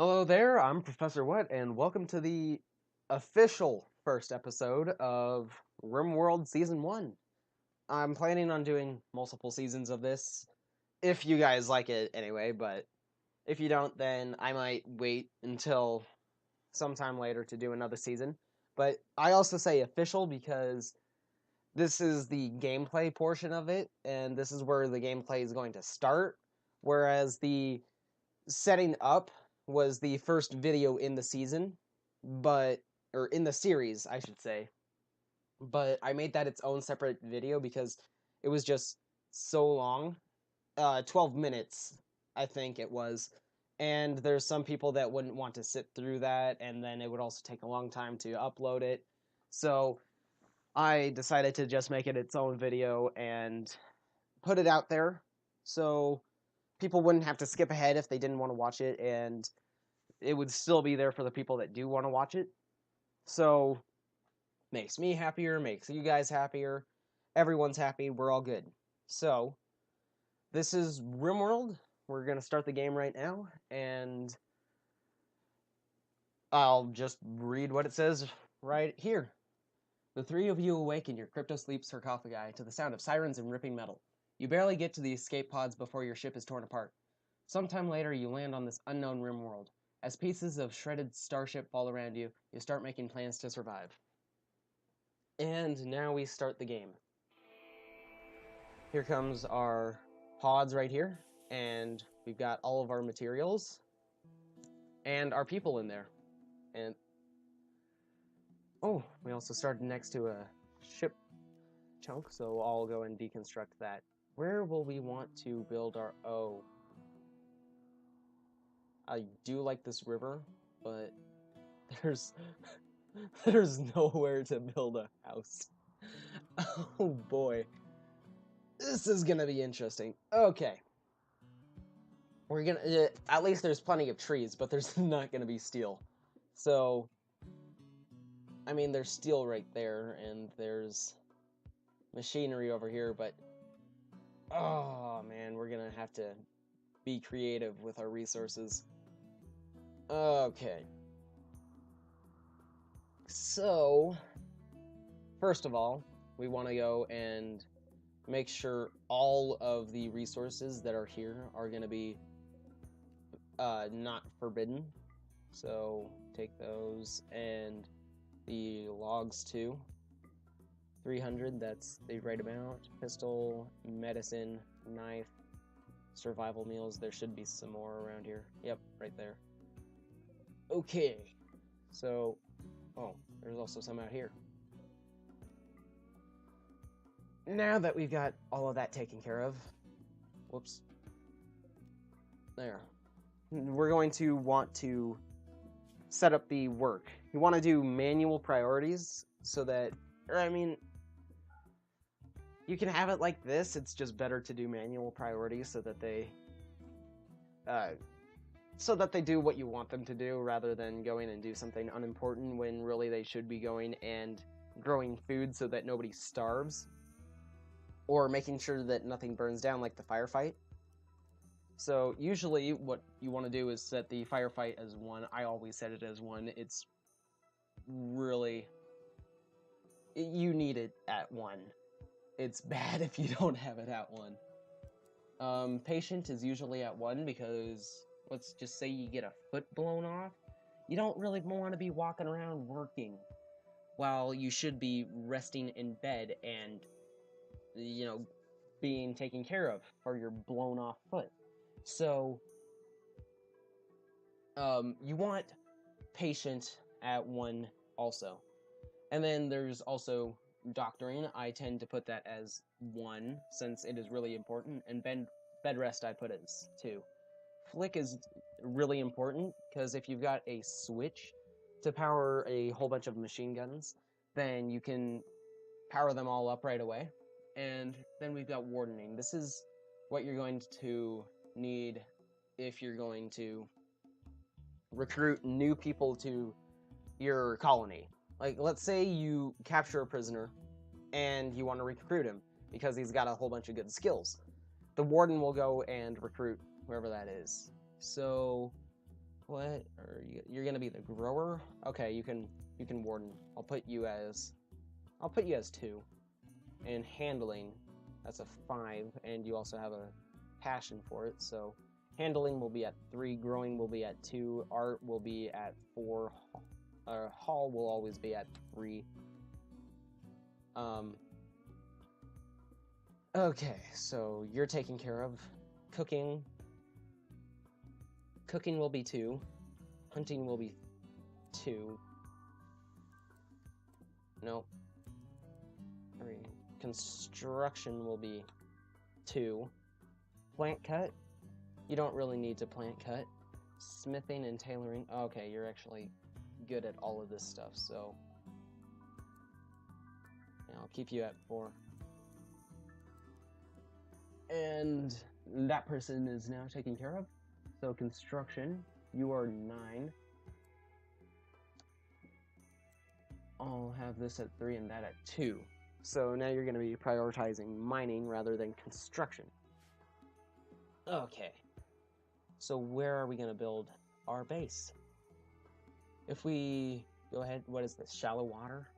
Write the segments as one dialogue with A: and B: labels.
A: Hello there, I'm Professor What, and welcome to the official first episode of Rimworld Season 1. I'm planning on doing multiple seasons of this, if you guys like it anyway, but if you don't, then I might wait until sometime later to do another season. But I also say official because this is the gameplay portion of it, and this is where the gameplay is going to start, whereas the setting up was the first video in the season, or in the series, I should say. But I made that its own separate video because it was just so long. 12 minutes, I think it was. And there's some people that wouldn't want to sit through that, and then it would also take a long time to upload it. So I decided to just make it its own video and put it out there so people wouldn't have to skip ahead if they didn't want to watch it, and it would still be there for the people that do want to watch it. So, makes me happier, makes you guys happier, everyone's happy, we're all good. So, this is Rimworld. We're going to start the game right now, and I'll just read what it says right here. The three of you awake in your crypto-sleep sarcophagi to the sound of sirens and ripping metal. You barely get to the escape pods before your ship is torn apart. Sometime later, you land on this unknown rim world. As pieces of shredded starship fall around you, you start making plans to survive. And now we start the game. Here comes our pods right here, and we've got all of our materials and our people in there. And oh, we also started next to a ship chunk, so I'll go and deconstruct that. Where will we want to build our I do like this river, but there's there's nowhere to build a house. Oh boy. This is gonna be interesting. Okay. We're gonna at least there's plenty of trees, but there's not gonna be steel. So I mean there's steel right there, and there's machinery over here, but oh man, we're gonna have to be creative with our resources. Okay. So, first of all, we want to go and make sure all of the resources that are here are going to be not forbidden. So, take those, and the logs too. 300, that's the right amount. Pistol, medicine, knife, survival meals. There should be some more around here. Yep, right there. Okay, so, oh, there's also some out here. Now that we've got all of that taken care of, whoops, there, we're going to want to set up the work. You want to do manual priorities so that, I mean, you can have it like this, it's just better to do manual priorities so that they do what you want them to do rather than going and do something unimportant when really they should be going and growing food so that nobody starves, or making sure that nothing burns down like the firefight. So usually what you want to do is set the firefight as 1. I always set it as 1. It's really, you need it at 1. It's bad if you don't have it at 1. Patient is usually at 1 because let's just say you get a foot blown off. You don't really want to be walking around working while you should be resting in bed and, you know, being taken care of for your blown off foot. So, you want patient at 1 also. And then there's also doctoring. I tend to put that as 1 since it is really important, and bed rest I put as 2. Flick is really important because if you've got a switch to power a whole bunch of machine guns, then you can power them all up right away. And then we've got wardening. This is what you're going to need if you're going to recruit new people to your colony. Like, let's say you capture a prisoner and you want to recruit him because he's got a whole bunch of good skills. The warden will go and recruit whoever that is. So What are you? You're gonna be the grower. Okay, you can warden. I'll put you as 2. And handling, that's a 5, and you also have a passion for it. So handling will be at 3, growing will be at 2, art will be at 4, hall will always be at 3. Okay, so you're taken care of. Cooking will be 2. Hunting will be 2. No. 3. Construction will be 2. Plant cut, you don't really need to plant cut. Smithing and tailoring, okay, you're actually good at all of this stuff, so yeah, I'll keep you at 4. And that person is now taken care of. So construction, you are 9. I'll have this at 3 and that at 2. So now you're going to be prioritizing mining rather than construction. Okay. So where are we going to build our base? If we go ahead, what is this? Shallow water?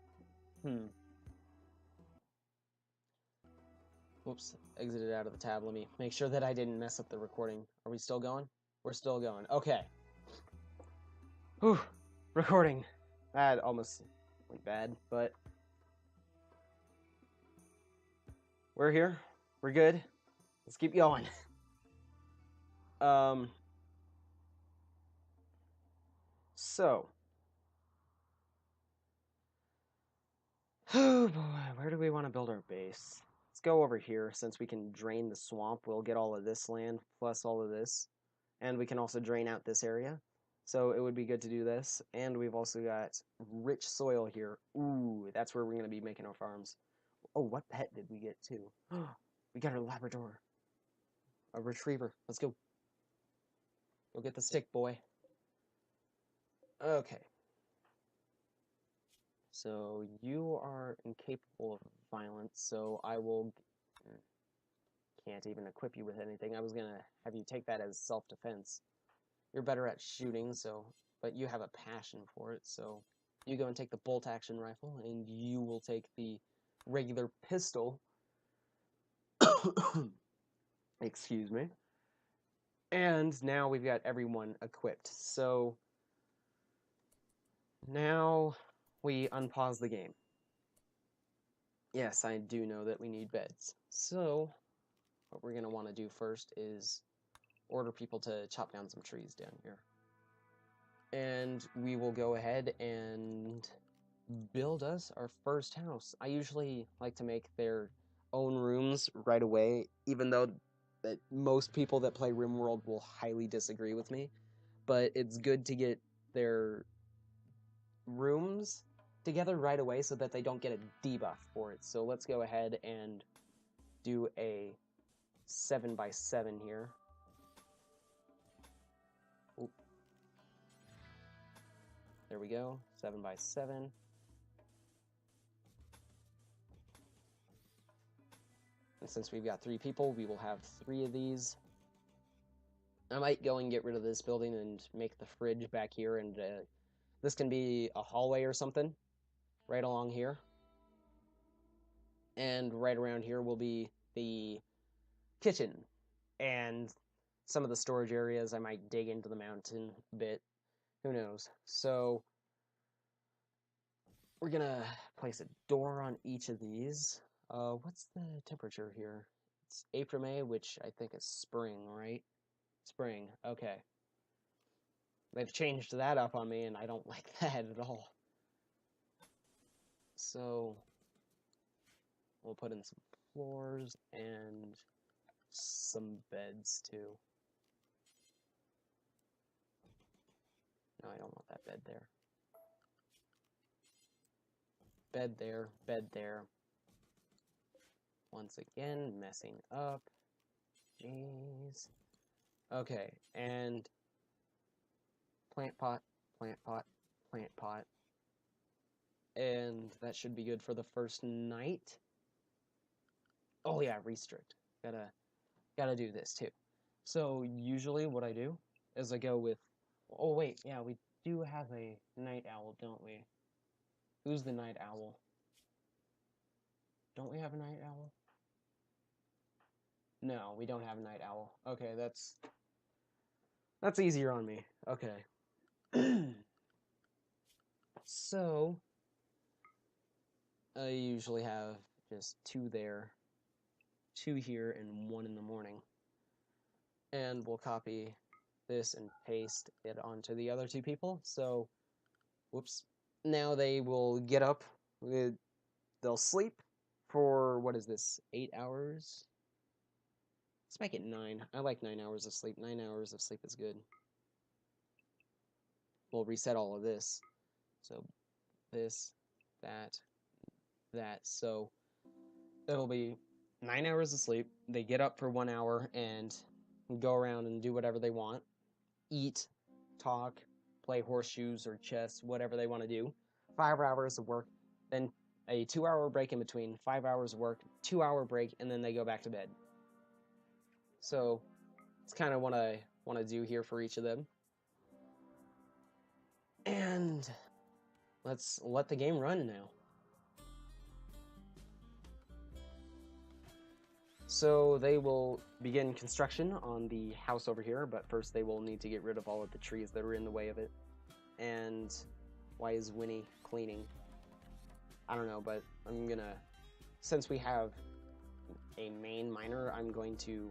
A: Whoops, exited out of the tab. Let me make sure that I didn't mess up the recording. Are we still going? We're still going. Okay. Whew. Recording. That almost went bad, but we're here. We're good. Let's keep going. So. Oh boy, where do we want to build our base? Let's go over here. Since we can drain the swamp, we'll get all of this land plus all of this. And we can also drain out this area. So it would be good to do this. And we've also got rich soil here. Ooh, that's where we're going to be making our farms. Oh, what pet did we get too? We got a Labrador. A retriever. Let's go. Go get the stick, boy. Okay. So you are incapable of violence, so I will... Can't even equip you with anything. I was going to have you take that as self-defense. You're better at shooting, so... But you have a passion for it, so... You go and take the bolt-action rifle, and you will take the regular pistol. Excuse me. And now we've got everyone equipped. So now we unpause the game. Yes, I do know that we need beds. So what we're going to want to do first is order people to chop down some trees down here. And we will go ahead and build us our first house. I usually like to make their own rooms right away, even though that most people that play Rimworld will highly disagree with me. But it's good to get their rooms together right away so that they don't get a debuff for it. So let's go ahead and do a 7x7 here. Oop. There we go, 7x7. And since we've got 3 people, we will have 3 of these. I might go and get rid of this building and make the fridge back here, and this can be a hallway or something right along here. And right around here will be the kitchen and some of the storage areas. I might dig into the mountain a bit. Who knows? So we're going to place a door on each of these. What's the temperature here? It's April, May, which I think is spring, right? Spring, okay. They've changed that up on me, and I don't like that at all. So we'll put in some floors and some beds, too. No, I don't want that bed there. Bed there, bed there. Once again, messing up. Jeez. Okay, and plant pot, plant pot, plant pot. And that should be good for the first night. Oh yeah, restrict. Gotta do this too. So usually what I do is I go with Oh, wait, yeah, we do have a night owl, don't we? Who's the night owl? Don't we have a night owl? No, we don't have a night owl. Okay, that's easier on me. Okay. So, I usually have just 2 there, 2 here, and 1 in the morning. And we'll copy this and paste it onto the other 2 people. So, whoops. Now they will get up. They'll sleep for, what is this, 8 hours? Let's make it 9. I like 9 hours of sleep. 9 hours of sleep is good. We'll reset all of this. So this, that, that. So it'll be 9 hours of sleep. They get up for 1 hour and go around and do whatever they want. Eat, talk, play horseshoes or chess, whatever they want to do. 5 hours of work, then a 2-hour break in between. 5 hours of work, 2-hour break, and then they go back to bed. So it's kind of what I want to do here for each of them. And let's let the game run now. So they will begin construction on the house over here, but first they will need to get rid of all of the trees that are in the way of it. And why is Winnie cleaning? I don't know, but I'm gonna, since we have a main miner, I'm going to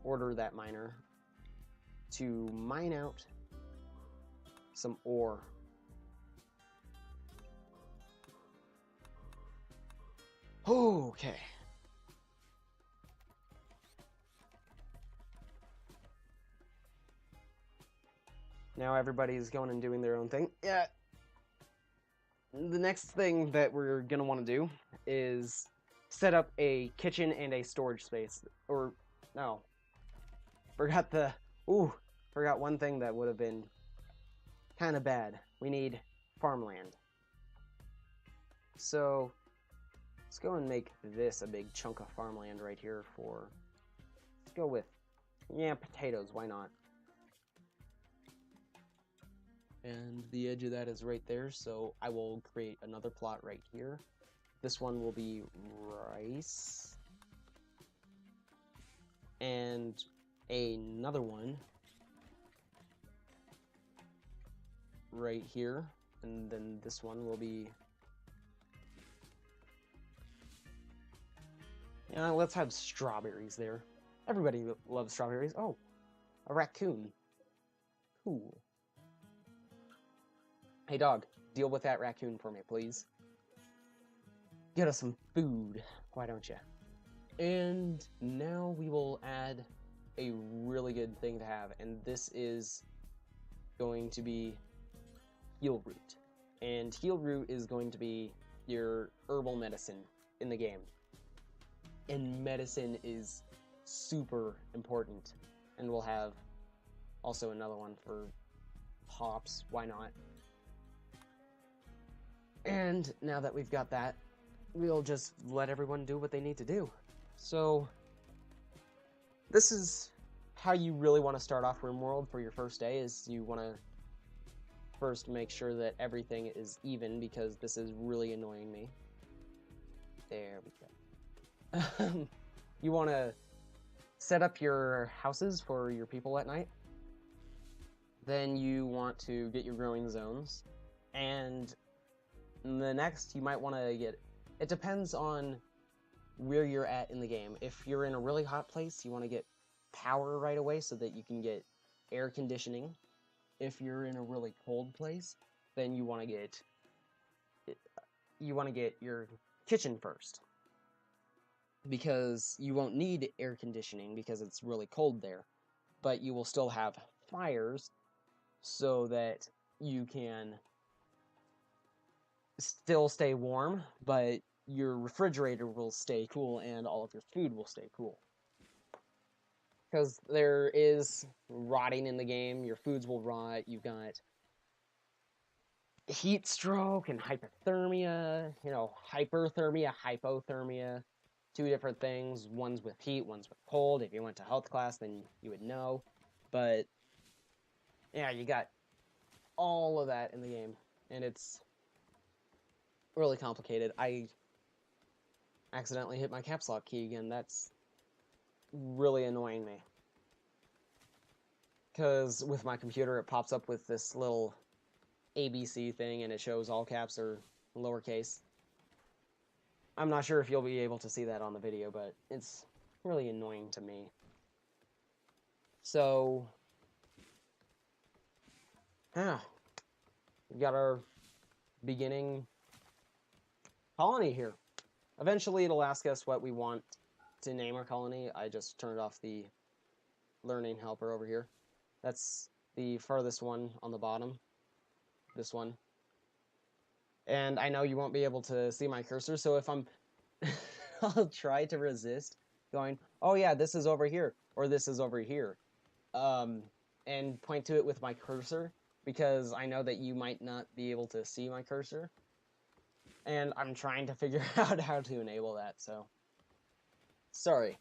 A: order that miner to mine out some ore. Okay. Now everybody's going and doing their own thing. Yeah. The next thing that we're gonna want to do is set up a kitchen and a storage space. Or, no. Forgot one thing that would have been kind of bad. We need farmland. So, let's go and make this a big chunk of farmland right here for, let's go with, yeah, potatoes, why not? And the edge of that is right there, so I will create another plot right here. This one will be rice. And another one right here. And then this one will be... Yeah, let's have strawberries there. Everybody loves strawberries. Oh, a raccoon. Cool. Hey dog, deal with that raccoon for me, please. Get us some food, why don't you? And now we will add a really good thing to have, and this is going to be heal root. And heal root is going to be your herbal medicine in the game. And medicine is super important. And we'll have also another one for hops, why not? And now that we've got that, we'll just let everyone do what they need to do. So, this is how you really want to start off Rimworld for your first day, is you want to first make sure that everything is even, because this is really annoying me. There we go. You want to set up your houses for your people at night. Then you want to get your growing zones. And the next, you might want to get... It depends on where you're at in the game. If you're in a really hot place, you want to get power right away so that you can get air conditioning. If you're in a really cold place, then you want to get your kitchen first, because you won't need air conditioning because it's really cold there, but you will still have fires so that you can still stay warm, but your refrigerator will stay cool and all of your food will stay cool. Because there is rotting in the game, your foods will rot, you've got heat stroke and hypothermia, hyperthermia, hypothermia, 2 different things. One's with heat, one's with cold. If you went to health class, then you would know. But Yeah, you got all of that in the game, and it's really complicated. I accidentally hit my caps lock key again. That's really annoying me. Because with my computer, it pops up with this little ABC thing, and it shows all caps or lowercase. I'm not sure if you'll be able to see that on the video, but it's really annoying to me. So, yeah, we got our beginning colony here. Eventually, it'll ask us what we want to name our colony. I just turned off the learning helper over here. That's the farthest one on the bottom. This one. And I know you won't be able to see my cursor, so if I'm... I'll try to resist going, oh yeah, this is over here, or this is over here. And point to it with my cursor, because I know that you might not be able to see my cursor. And I'm trying to figure out how to enable that, so... Sorry.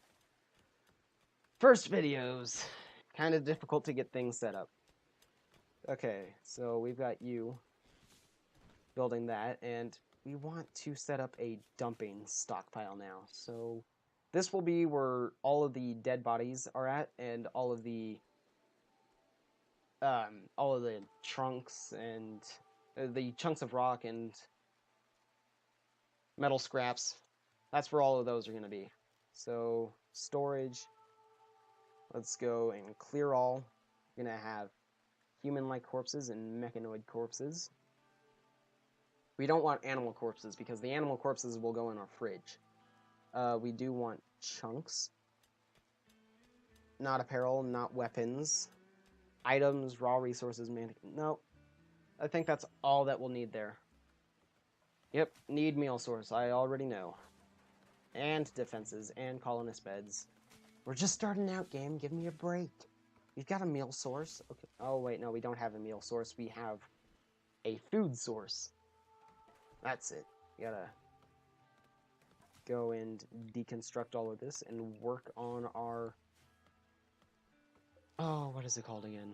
A: First videos. Kind of difficult to get things set up. Okay, so we've got you building that, and we want to set up a dumping stockpile now. So this will be where all of the dead bodies are at, and all of the trunks and the chunks of rock and metal scraps. That's where all of those are going to be. So storage. Let's go and clear all. We're going to have human-like corpses and mechanoid corpses. We don't want animal corpses, because the animal corpses will go in our fridge. We do want chunks. Not apparel, not weapons. Items, raw resources, no. I think that's all that we'll need there. Yep, need meal source, I already know. And defenses, and colonist beds. We're just starting out, game, give me a break. You've got a meal source. Okay. Oh, wait, no, we don't have a meal source. We have a food source. That's it. You gotta go and deconstruct all of this and work on our... Oh, what is it called again?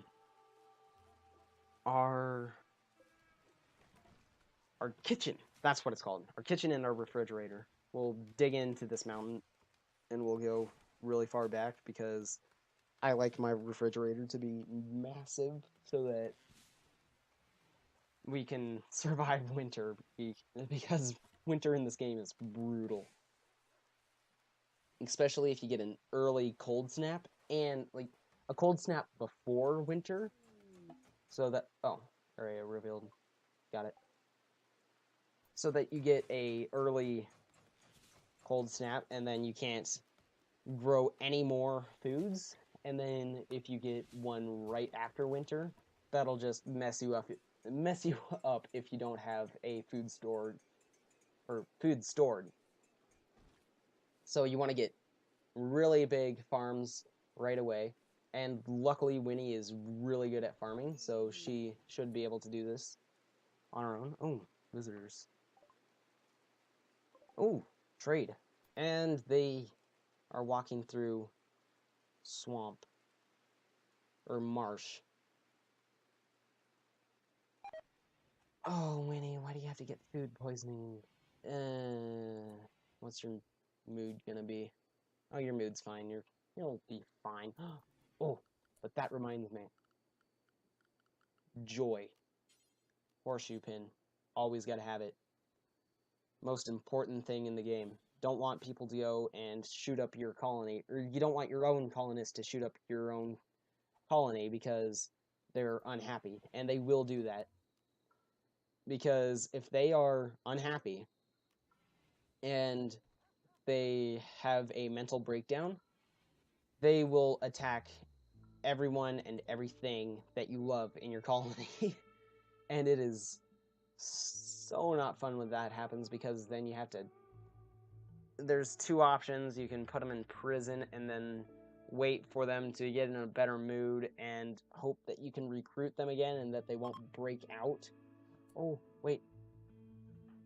A: Our kitchen. That's what it's called. Our kitchen and our refrigerator. We'll dig into this mountain, and we'll go really far back, because I like my refrigerator to be massive so that we can survive winter, because winter in this game is brutal. Especially if you get an early cold snap, and like a cold snap before winter, so that... Oh, area revealed. Got it. So that you get a early cold snap, and then you can't grow any more foods. And then if you get one right after winter, that'll just mess you up if you don't have a food stored, or food stored. So you want to get really big farms right away. And luckily Winnie is really good at farming, so she should be able to do this on her own. Oh, visitors. Oh, trade. And they are walking through swamp or marsh. Oh, Winnie, why do you have to get food poisoning? What's your mood gonna be? Oh, your mood's fine. You'll be fine. Oh, but that reminds me. Joy. Horseshoe pin. Always gotta have it. Most important thing in the game. Don't want people to go and shoot up your colony, or you don't want your own colonists to shoot up your own colony because they're unhappy, and they will do that. Because if they are unhappy and they have a mental breakdown, they will attack everyone and everything that you love in your colony. And it is so not fun when that happens, because then you have to... There's two options. You can put them in prison and then wait for them to get in a better mood and hope that you can recruit them again and that they won't break out. Oh, wait.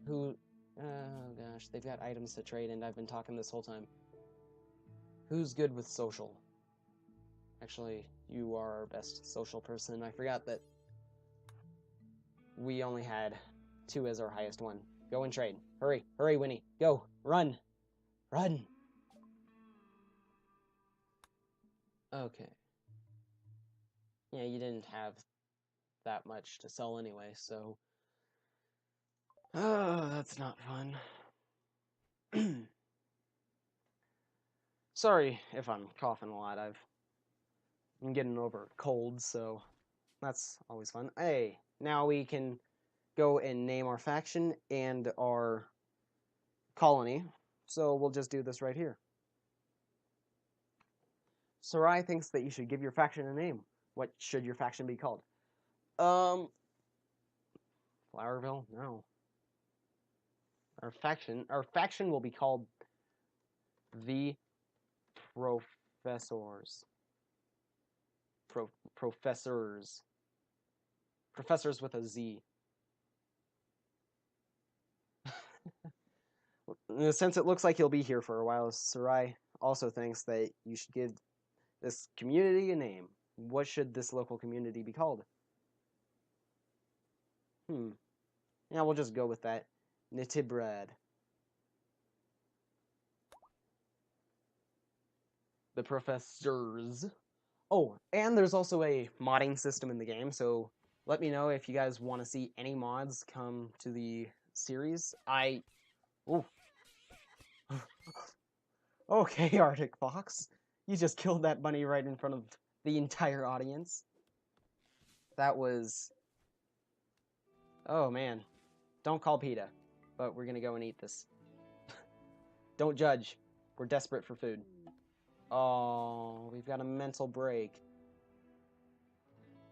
A: Who... Oh, gosh. They've got items to trade, and I've been talking this whole time. Who's good with social? Actually, you are our best social person. I forgot that we only had 2 as our highest one. Go and trade. Hurry, hurry, Winnie. Go, run, run. Okay. Yeah, you didn't have that much to sell anyway, so... Oh, that's not fun. Sorry if I'm coughing a lot. I'm getting over a cold, so that's always fun. Hey, now we can go and name our faction and our colony. So we'll just do this right here. Sarai thinks that you should give your faction a name. What should your faction be called? Flowerville? No. Our faction will be called the Professors. Professors. Professors with a Z. Since it looks like he'll be here for a while, Sarai also thinks that you should give this community a name. What should this local community be called? Yeah, we'll just go with that. Nitibrad. The Professors. Oh, and there's also a modding system in the game, so let me know if you guys want to see any mods come to the series. Oh. Okay, Arctic Fox. You just killed that bunny right in front of the entire audience. That was... Oh, man. Don't call PETA, but we're gonna go and eat this. Don't judge. We're desperate for food. Oh, we've got a mental break.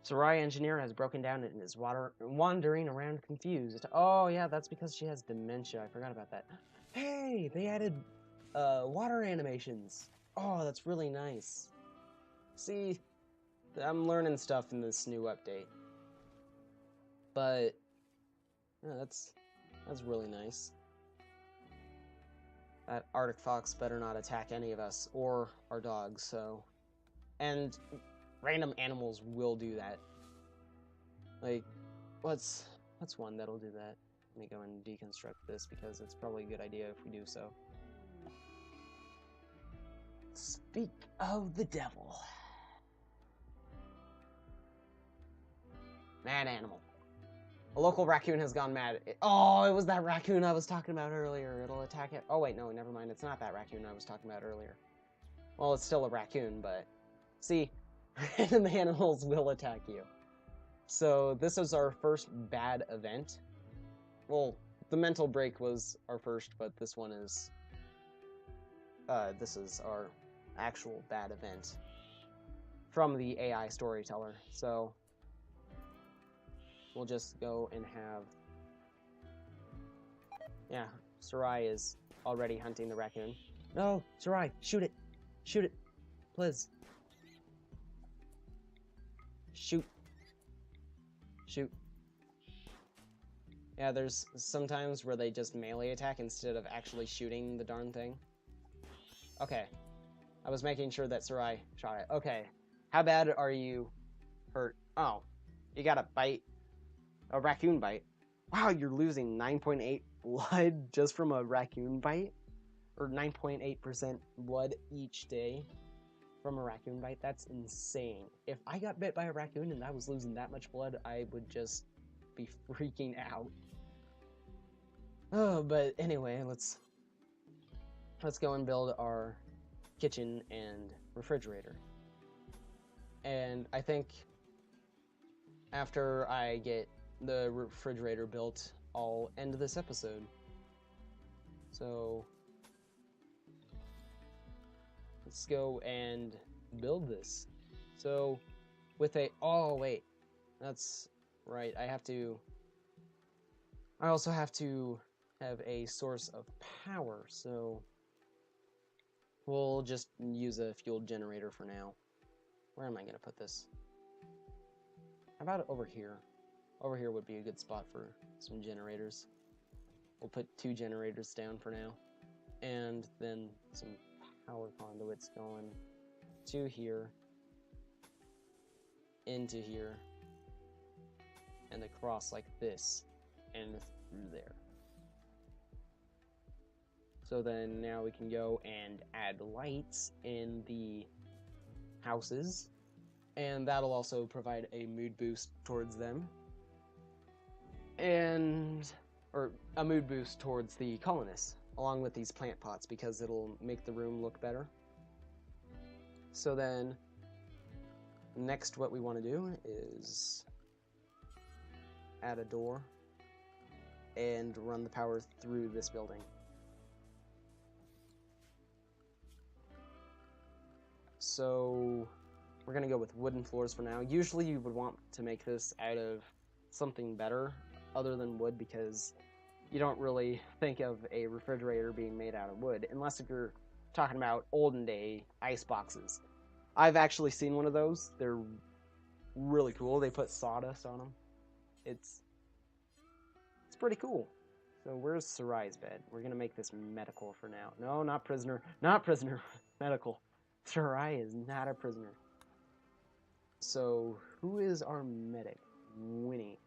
A: Sarai Engineer has broken down and is wandering around confused. Oh, yeah, that's because she has dementia. I forgot about that. Hey, they added water animations. Oh, that's really nice. See, I'm learning stuff in this new update. But yeah, that's really nice. That Arctic Fox better not attack any of us or our dogs, so... And random animals will do that. Like, what's one that'll do that? Let me go and deconstruct this because it's probably a good idea if we do so. Speak of the devil. Mad animal. A local raccoon has gone mad. Oh, it was that raccoon I was talking about earlier. It'll attack it. Oh, wait, no, never mind. It's not that raccoon I was talking about earlier. Well, it's still a raccoon, but... See, random animals will attack you. So, this is our first bad event. Well, the mental break was our first, but this one is... this is our actual bad event. From the AI storyteller. So... We'll just go and have... Yeah, Sarai is already hunting the raccoon. No, Sarai, shoot it. Shoot it. Please. Shoot. Shoot. Yeah, there's sometimes where they just melee attack instead of actually shooting the darn thing. Okay. I was making sure that Sarai shot it. Okay. How bad are you hurt? Oh. You got a bite. A raccoon bite. Wow, you're losing 9.8 blood just from a raccoon bite? Or 9.8% blood each day from a raccoon bite? That's insane. If I got bit by a raccoon and I was losing that much blood, I would just be freaking out. Oh, but anyway, let's go and build our kitchen and refrigerator. And I think after I get the refrigerator built, I'll end this episode. So let's go and build this. So with a... Oh, wait. That's right. I also have to have a source of power, so we'll just use a fuel generator for now. Where am I going to put this? How about over here? Over here would be a good spot for some generators. We'll put 2 generators down for now. And then some power conduits going to here. into here, and across like this, and through there. So then now we can go and add lights in the houses, and that'll also provide a mood boost towards them, or a mood boost towards the colonists, along with these plant pots, because it'll make the room look better. So then, next what we want to do is add a door and run the power through this building. So we're going to go with wooden floors for now. Usually you would want to make this out of something better other than wood, because you don't really think of a refrigerator being made out of wood, unless if you're talking about olden day ice boxes. I've actually seen one of those. They're really cool. They put sawdust on them. It's pretty cool. So where's Sarai's bed? We're going to make this medical for now. No, not prisoner. Not prisoner. Medical. Sarai is not a prisoner. So who is our medic? Winnie.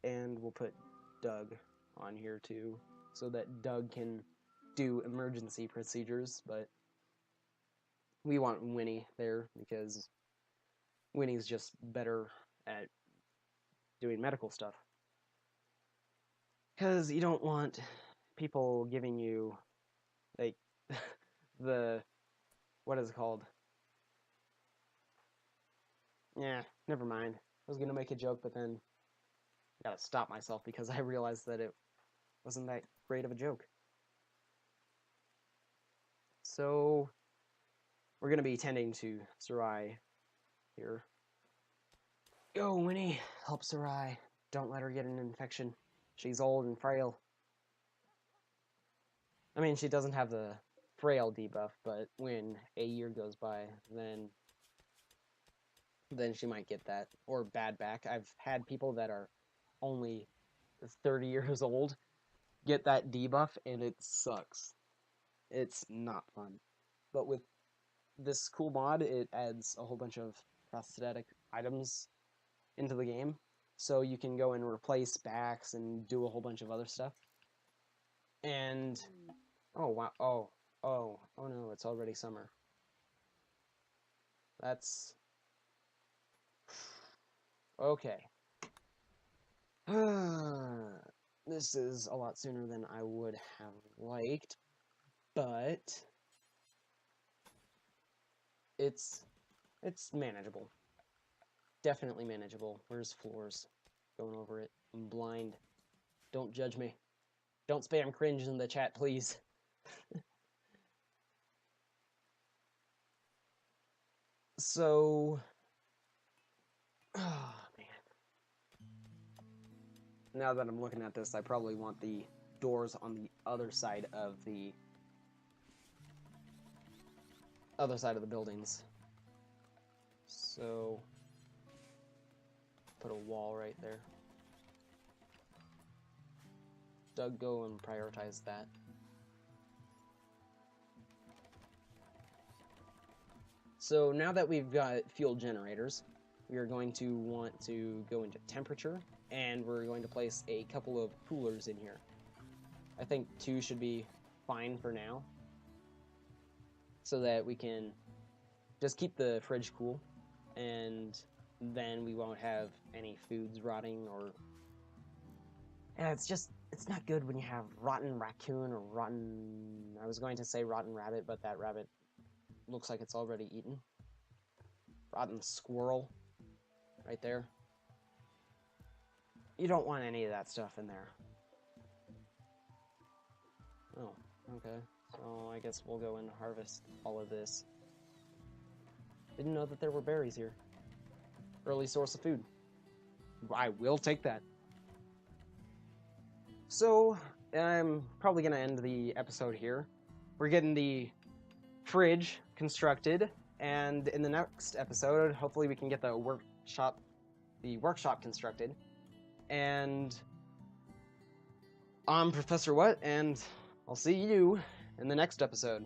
A: And we'll put Doug on here too, so that Doug can do emergency procedures, but we want Winnie there because Winnie's just better at doing medical stuff. Because you don't want people giving you, like, what is it called? Yeah, never mind. I was going to make a joke, but then I gotta stop myself because I realized that it wasn't that great of a joke. So we're going to be tending to Sarai here. Go, Winnie. Help Sarai. Don't let her get an infection. She's old and frail. I mean, she doesn't have the frail debuff, but when a year goes by, then she might get that. Or bad back. I've had people that are only 30 years old get that debuff, and it sucks. It's not fun. But with this cool mod, it adds a whole bunch of prosthetic items into the game, so you can go and replace backs and do a whole bunch of other stuff. And oh wow, oh no, it's already summer. That's okay. This is a lot sooner than I would have liked, but it's manageable. Definitely manageable. Where's floors? Going over it. I'm blind. Don't judge me. Don't spam cringe in the chat, please. So, oh man. Now that I'm looking at this, I probably want the doors on the other side of the buildings. So, put a wall right there. Doug, go and prioritize that. So now that we've got fuel generators, we are going to want to go into temperature, and we're going to place a couple of coolers in here. I think 2 should be fine for now, so that we can just keep the fridge cool, and then we won't have any foods rotting, or it's not good when you have rotten raccoon or rotten, I was going to say rotten rabbit, but that rabbit looks like it's already eaten. Rotten squirrel right there. You don't want any of that stuff in there. Oh, okay. So I guess we'll go and harvest all of this. Didn't know that there were berries here. Early source of food. I will take that. So, I'm probably going to end the episode here. We're getting the fridge constructed, and in the next episode, hopefully we can get the workshop constructed. And I'm Professor What, and I'll see you in the next episode.